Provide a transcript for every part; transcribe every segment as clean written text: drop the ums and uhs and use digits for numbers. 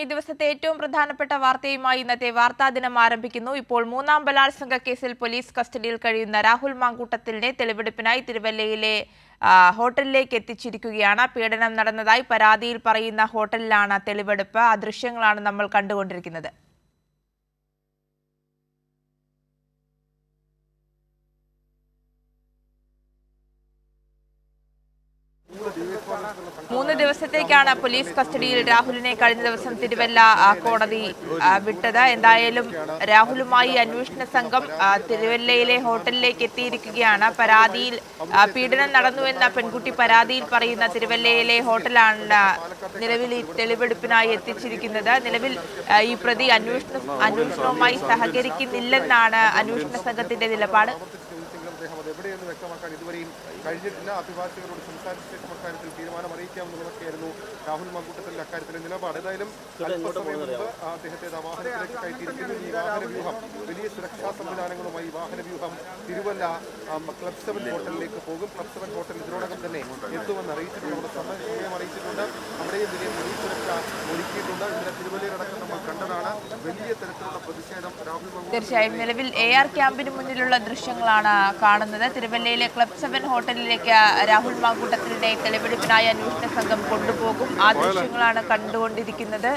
ഈ ദിവസത്തെ ഏറ്റവും പ്രധാനപ്പെട്ട വാർത്തയുമായി ഇന്നത്തെ വാർത്താ ദിനം ആരംഭിക്കുന്നു. ഇപ്പോൾ മൂന്നാം ബലാത്സംഗ കേസിൽ പോലീസ് കസ്റ്റഡിയിൽ കഴിയുന്ന രാഹുൽ മാങ്കൂട്ടത്തിലിനെ തെളിവെടുപ്പിനായി തിരുവല്ലയിലെ ഹോട്ടലിലേക്ക് എത്തിച്ചിരിക്കുകയാണ്. പീഡനം നടന്നതായി പരാതിയിൽ പറയുന്ന ഹോട്ടലിലാണ് തെളിവെടുപ്പ്. ആ ദൃശ്യങ്ങളാണ് നമ്മൾ കണ്ടുകൊണ്ടിരിക്കുന്നത്. മൂന്ന് ദിവസത്തേക്കാണ് പോലീസ് കസ്റ്റഡിയിൽ രാഹുലിനെ കഴിഞ്ഞ ദിവസം തിരുവല്ല കോടതി വിട്ടത്. എന്തായാലും രാഹുലുമായി അന്വേഷണ സംഘം തിരുവല്ലയിലെ ഹോട്ടലിലേക്ക് എത്തിയിരിക്കുകയാണ്. പരാതിയിൽ പീഡനം നടന്നുവെന്ന പെൺകുട്ടി പരാതിയിൽ പറയുന്ന തിരുവല്ലയിലെ ഹോട്ടലാണ് നിലവിൽ ഈ തെളിവെടുപ്പിനായി എത്തിച്ചിരിക്കുന്നത്. നിലവിൽ ഈ പ്രതി അന്വേഷണവുമായി സഹകരിക്കുന്നില്ലെന്നാണ് അന്വേഷണ സംഘത്തിന്റെ നിലപാട്. എവിടെയെന്ന് വ്യക്തമാക്കാൻ ഇതുവരെയും കഴിഞ്ഞിട്ടില്ല. അഭിഭാഷകരോട് സംസാരിച്ച ശേഷം അക്കാര്യത്തിൽ തീരുമാനം അറിയിക്കാമെന്നുള്ളതൊക്കെയായിരുന്നു രാഹുൽ മാങ്കൂട്ടത്തിന്റെ അക്കാര്യത്തിലെ നിലപാട്. ഏതായാലും അല്പസമയം മുമ്പ് അദ്ദേഹത്തെ വാഹനത്തിലേക്ക് കയറ്റിയിരിക്കുന്നു. ഈ വാഹനവ്യൂഹം വലിയ സുരക്ഷാ സംവിധാനങ്ങളുമായി വാഹനവ്യൂഹം തിരുവല്ല ക്ലബ് 7 ഹോട്ടലിലേക്ക് പോകും. ക്ലബ് 7 ഹോട്ടൽ ഇതിനോടകം തന്നെ എത്തുമെന്ന് അറിയിച്ചിട്ടുണ്ട്. അവിടെ സമയം അറിയിച്ചിട്ടുണ്ട്. അവിടെയും വലിയ പോലീസ് സുരക്ഷ ഒരുക്കിയിട്ടുണ്ട്. ഇന്നലെ തിരുവല്ലയിലടക്കം നമ്മൾ കണ്ടതാണ്. വലിയ തരത്തിലുള്ള പ്രതിഷേധം രാഹുൽ മാങ്കൂട്ടം. തീർച്ചയായും നിലവിൽ AR ക്യാമ്പിന് മുന്നിലുള്ള ദൃശ്യങ്ങളാണ് കാണുന്നത്. തിരുവല്ലയിലെ ക്ലബ് 7 ഹോട്ടലിലേക്ക് രാഹുൽ മാങ്കൂട്ടത്തിലിനെ തെളിവെടുപ്പിനായി അന്വേഷണ സംഘം കൊണ്ടുപോകും. ആ ദൃശ്യങ്ങളാണ് കണ്ടുകൊണ്ടിരിക്കുന്നത്.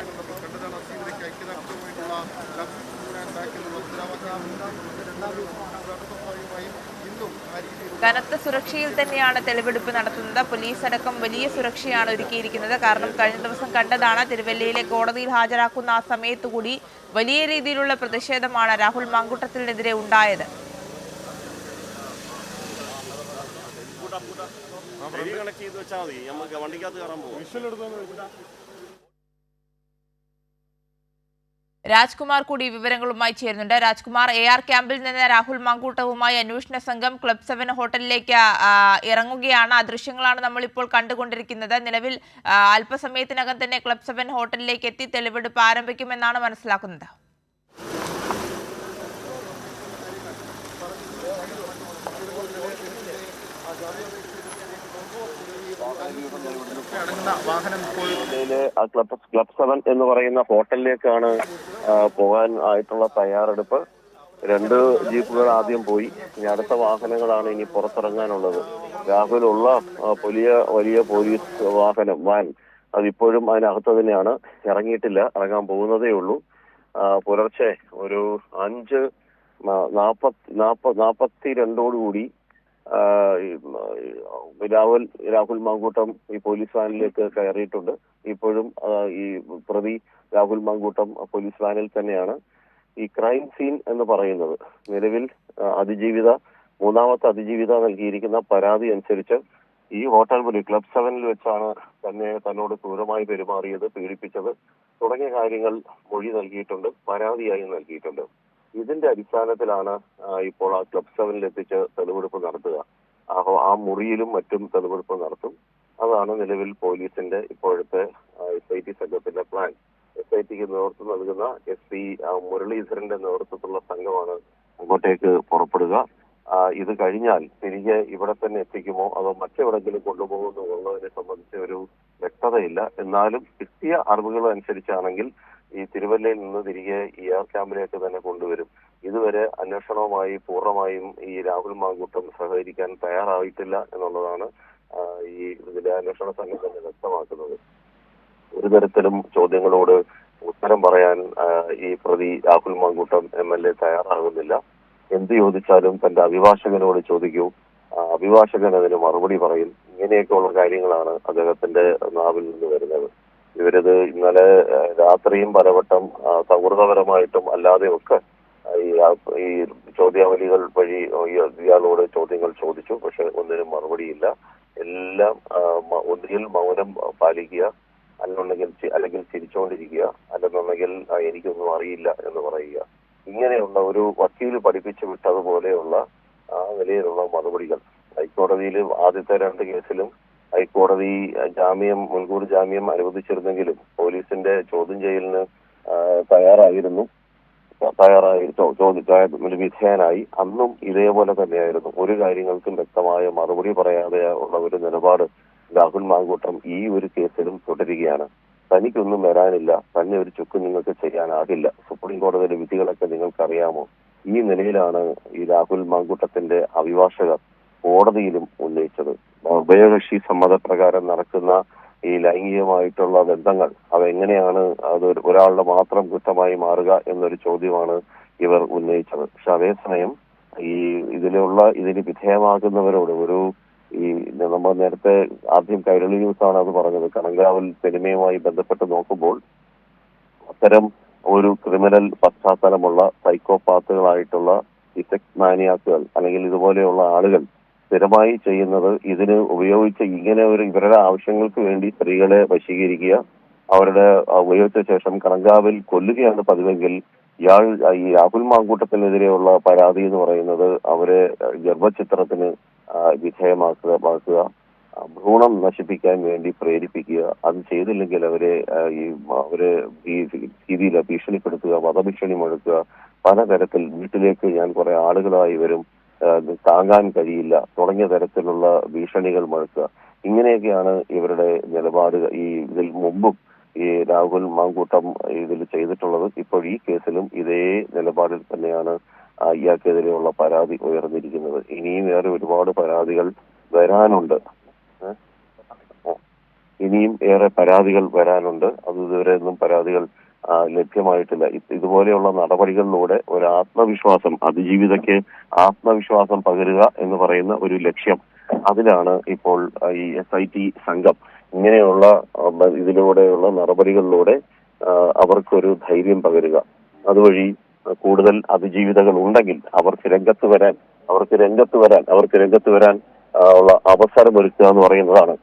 കനത്ത സുരക്ഷയിൽ തന്നെയാണ് തെളിവെടുപ്പ് നടത്തുന്നത്. പോലീസ് അടക്കം വലിയ സുരക്ഷയാണ് ഒരുക്കിയിരിക്കുന്നത്. കാരണം കഴിഞ്ഞ ദിവസം കണ്ടതാണ്, തിരുവല്ലയിലെ കോടതിയിൽ ഹാജരാക്കുന്ന ആ സമയത്തുകൂടി വലിയ രീതിയിലുള്ള പ്രതിഷേധമാണ് രാഹുൽ മാങ്കൂട്ടത്തിനെതിരെ ഉണ്ടായത്. രാജ്കുമാർ കൂടി വിവരങ്ങളുമായി ചേരുന്നുണ്ട്. രാജ്കുമാർ, AR ക്യാമ്പിൽ നിന്ന് രാഹുൽ മാങ്കൂട്ടവുമായി അന്വേഷണ സംഘം ക്ലബ് 7 ഹോട്ടലിലേക്ക് ഇറങ്ങുകയാണ്. ആ ദൃശ്യങ്ങളാണ് നമ്മളിപ്പോൾ കണ്ടുകൊണ്ടിരിക്കുന്നത്. നിലവിൽ അല്പസമയത്തിനകം തന്നെ ക്ലബ് 7 ഹോട്ടലിലേക്ക് എത്തി തെളിവെടുപ്പ് ആരംഭിക്കുമെന്നാണ് മനസ്സിലാക്കുന്നത്. ക്ലബ് 7 എന്ന് പറയുന്ന ഹോട്ടലിലേക്കാണ് പോകാൻ ആയിട്ടുള്ള തയ്യാറെടുപ്പ്. 2 ജീപ്പുകൾ ആദ്യം പോയി. ഇനി അടുത്ത വാഹനങ്ങളാണ് ഇനി പുറത്തിറങ്ങാനുള്ളത്. രാഹുലുള്ള വലിയ പോലീസ് വാഹനം വാൻ അതിപ്പോഴും അതിനകത്ത് തന്നെയാണ്. ഇറങ്ങിയിട്ടില്ല, ഇറങ്ങാൻ പോകുന്നതേ ഉള്ളൂ. പുലർച്ചെ ഒരു 5:42 രാഹുൽ മാങ്കൂട്ടം ഈ പോലീസ് വാനിലേക്ക് കയറിയിട്ടുണ്ട്. ഇപ്പോഴും ഈ പ്രതി രാഹുൽ മാങ്കൂട്ടം പോലീസ് വാനിൽ തന്നെയാണ്. ഈ ക്രൈം സീൻ എന്ന് പറയുന്നത് നിലവിൽ മൂന്നാമത്തെ അതിജീവിത നൽകിയിരിക്കുന്ന പരാതി അനുസരിച്ച് ഈ ഹോട്ടൽ മുറി ക്ലബ് 7 വെച്ചാണ് തന്നോട് ക്രൂരമായി പെരുമാറിയത്, പീഡിപ്പിച്ചത് തുടങ്ങിയ കാര്യങ്ങൾ മൊഴി നൽകിയിട്ടുണ്ട്, പരാതിയായി നൽകിയിട്ടുണ്ട്. ഇതിന്റെ അടിസ്ഥാനത്തിലാണ് ഇപ്പോൾ ആ ക്ലബ് 7 എത്തിച്ച് തെളിവെടുപ്പ് നടത്തുക. ആ മുറിയിലും മറ്റും തെളിവെടുപ്പ് നടത്തും. അതാണ് നിലവിൽ പോലീസിന്റെ ഇപ്പോഴത്തെ SIT സംഘത്തിന്റെ പ്ലാൻ. SITക്ക് നേതൃത്വം നൽകുന്ന SP മുരളീധരന്റെ നേതൃത്വത്തിലുള്ള സംഘമാണ് അങ്ങോട്ടേക്ക് പുറപ്പെടുക. ഇത് കഴിഞ്ഞാൽ തിരികെ ഇവിടെ തന്നെ എത്തിക്കുമോ അതോ മറ്റെവിടെങ്കിലും കൊണ്ടുപോകുമോ എന്നുള്ളതിനെ സംബന്ധിച്ച് ഒരു വ്യക്തതയില്ല. എന്നാലും കിട്ടിയ അറിവുകൾ അനുസരിച്ചാണെങ്കിൽ ഈ തിരുവല്ലയിൽ നിന്ന് തിരികെ AR ക്യാമ്പിലേക്ക് തന്നെ കൊണ്ടുവരും. ഇതുവരെ അന്വേഷണവുമായി പൂർണ്ണമായും ഈ രാഹുൽ മാങ്കൂട്ടം സഹകരിക്കാൻ തയ്യാറായിട്ടില്ല എന്നുള്ളതാണ് ഈ ഇതിലെ അന്വേഷണ സംഘം തന്നെ വ്യക്തമാക്കുന്നത്. ഒരു തരത്തിലും ചോദ്യങ്ങളോട് ഉത്തരം പറയാൻ ഈ പ്രതി രാഹുൽ മാങ്കൂട്ടം MLA തയ്യാറാകുന്നില്ല. എന്ത് ചോദിച്ചാലും തന്റെ അഭിഭാഷകനോട് ചോദിക്കൂ, അഭിഭാഷകൻ അതിന് മറുപടി പറയും. ഇങ്ങനെയൊക്കെയുള്ള കാര്യങ്ങളാണ് അദ്ദേഹത്തിന്റെ നാവിൽ നിന്ന് വരുന്നത്. ഇവരിത് ഇന്നലെ രാത്രിയും പലവട്ടം സൗഹൃദപരമായിട്ടും അല്ലാതെയൊക്കെ ഈ ചോദ്യാവലികൾ വഴി ഇയാളോട് ചോദ്യങ്ങൾ ചോദിച്ചു. പക്ഷെ ഒന്നിനും മറുപടിയില്ല. എല്ലാം ഒന്നുകിൽ മൗനം പാലിക്കുക, അല്ലെങ്കിൽ ചിരിച്ചുകൊണ്ടിരിക്കുക, അല്ലെന്നുണ്ടെങ്കിൽ എനിക്കൊന്നും അറിയില്ല എന്ന് പറയുക. ഇങ്ങനെയുള്ള ഒരു വക്കീൽ പഠിപ്പിച്ചു വിട്ടതുപോലെയുള്ള നിലയിലുള്ള മറുപടികൾ. ഹൈക്കോടതിയിൽ ആദ്യത്തെ 2 കേസിലും ഹൈക്കോടതി മുൻകൂർ ജാമ്യം അനുവദിച്ചിരുന്നെങ്കിലും പോലീസിന്റെ ചോദ്യം ചെയ്യലിന് വിധേയനായി. അന്നും ഇതേപോലെ തന്നെയായിരുന്നു. ഒരു കാര്യങ്ങൾക്കും വ്യക്തമായ മറുപടി പറയാതെ ഉള്ള ഒരു നിലപാട് രാഹുൽ മാങ്കൂട്ടം ഈ ഒരു കേസിലും തുടരുകയാണ്. തനിക്കൊന്നും വരാനില്ല, തന്നെ ഒരു ചുക്കും നിങ്ങൾക്ക് ചെയ്യാനാകില്ല, സുപ്രീം കോടതിയുടെ വിധികളൊക്കെ നിങ്ങൾക്കറിയാമോ? ഈ നിലയിലാണ് ഈ രാഹുൽ മാങ്കൂട്ടത്തിന്റെ അഭിഭാഷകർ കോടതിയിലും ഉന്നയിച്ചത്. ഉഭയകക്ഷി സമ്മതപ്രകാരം നടക്കുന്ന ഈ ലൈംഗികമായിട്ടുള്ള ബന്ധങ്ങൾ അതെങ്ങനെയാണ് അത് ഒരാളുടെ മാത്രം കുറ്റമായി മാറുക എന്നൊരു ചോദ്യമാണ് ഇവർ ഉന്നയിച്ചത്. പക്ഷെ അതേസമയം ഇതിന് വിധേയമാകുന്നവരോട് നമ്മൾ നേരത്തെ ആദ്യം കൈരളി ന്യൂസാണ് അത് പറഞ്ഞത്, കണങ്കാവൽ സിനിമയുമായി ബന്ധപ്പെട്ട് നോക്കുമ്പോൾ അത്തരം ഒരു ക്രിമിനൽ പശ്ചാത്തലമുള്ള സൈക്കോപാത്തുകളായിട്ടുള്ള ഈ സെക്സ് മാനിയാക്കുകൾ അല്ലെങ്കിൽ ഇതുപോലെയുള്ള ആളുകൾ സ്ഥിരമായി ചെയ്യുന്നത് ഇതിന് ഉപയോഗിച്ച് ഇവരുടെ ആവശ്യങ്ങൾക്ക് വേണ്ടി സ്ത്രീകളെ വശീകരിക്കുക, അവരുടെ ഉപയോഗിച്ച ശേഷം കണങ്കാവിൽ കൊല്ലുകയാണ് പതിവെങ്കിൽ ഈ രാഹുൽ മാങ്കൂട്ടത്തിനെതിരെയുള്ള പരാതി എന്ന് പറയുന്നത് അവരെ ഗർഭചിത്രത്തിന് വിധേയമാക്കുക, ഭ്രൂണം നശിപ്പിക്കാൻ വേണ്ടി പ്രേരിപ്പിക്കുക, അത് ചെയ്തില്ലെങ്കിൽ അവരെ ഈ രീതിയിൽ ഭീഷണിപ്പെടുത്തുക, വധഭീഷണി മുഴക്കുക, പലതരത്തിൽ വീട്ടിലേക്ക് ഞാൻ കുറെ ആളുകളായി വരും, താങ്ങാൻ കഴിയില്ല തുടങ്ങിയ തരത്തിലുള്ള ഭീഷണികൾ മുഴക്കുക. ഇങ്ങനെയൊക്കെയാണ് ഇവരുടെ നിലപാട്. ഇതിൽ മുമ്പും ഈ രാഹുൽ മാങ്കൂട്ടം ഇതിൽ ചെയ്തിട്ടുള്ളത്. ഇപ്പോൾ ഈ കേസിലും ഇതേ നിലപാടിൽ തന്നെയാണ് ഇയാൾക്കെതിരെയുള്ള പരാതി ഉയർന്നിരിക്കുന്നത്. ഇനിയും വേറെ ഒരുപാട് പരാതികൾ വരാനുണ്ട്. അത് ഇതുവരെ ഒന്നും പരാതികൾ ലഭ്യമായിട്ടില്ല. ഇതുപോലെയുള്ള നടപടികളിലൂടെ ഒരു അതിജീവിതയ്ക്ക് ആത്മവിശ്വാസം പകരുക എന്ന് പറയുന്ന ഒരു ലക്ഷ്യം, അതിലാണ് ഇപ്പോൾ ഈ SIT സംഘം ഇങ്ങനെയുള്ള ഇതിലൂടെയുള്ള നടപടികളിലൂടെ അവർക്കൊരു ധൈര്യം പകരുക. അതുവഴി കൂടുതൽ അതിജീവിതകൾ ഉണ്ടെങ്കിൽ അവർക്ക് രംഗത്ത് വരാൻ ഉള്ള അവസരമൊരുക്കുക എന്ന് പറയുന്നതാണ്